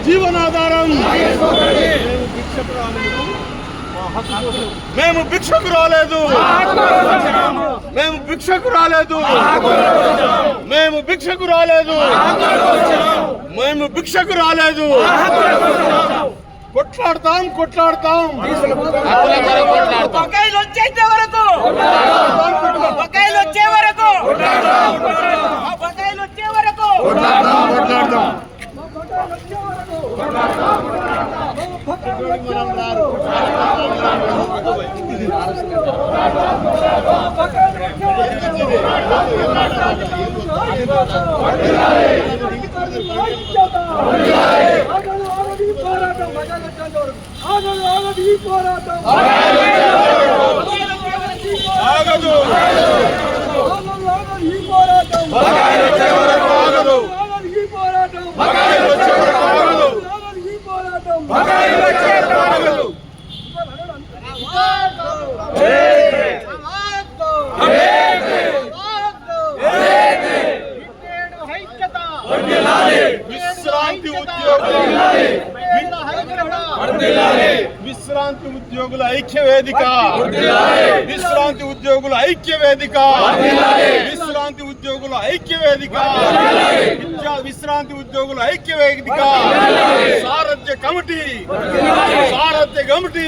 జీవనాధారం. మేము భిక్షకు రాలేదు, మేము భిక్షకు రాలేదు, మేము భిక్షకు రాలేదు, మేము భిక్షకు రాలేదు. కొట్లాడతాం కొట్లాడతాం బకాయిలు వచ్చేంత వరకు, బకాయిలు వచ్చే వరకు, బకాయిలు వచ్చే వరకు కొట్లాడతాం. విశ్రాంతి ఉద్యోగుల ఐక్య వేదిక, విశ్రాంతి ఉద్యోగుల ఐక్య వేదిక, విశ్రాంతి ఉద్యోగుల ఐక్య వేదిక, విశ్రాంతి ఉద్యోగుల ఐక్య వేదిక, సారథ్య కమిటీ, సారథ్య కమిటీ.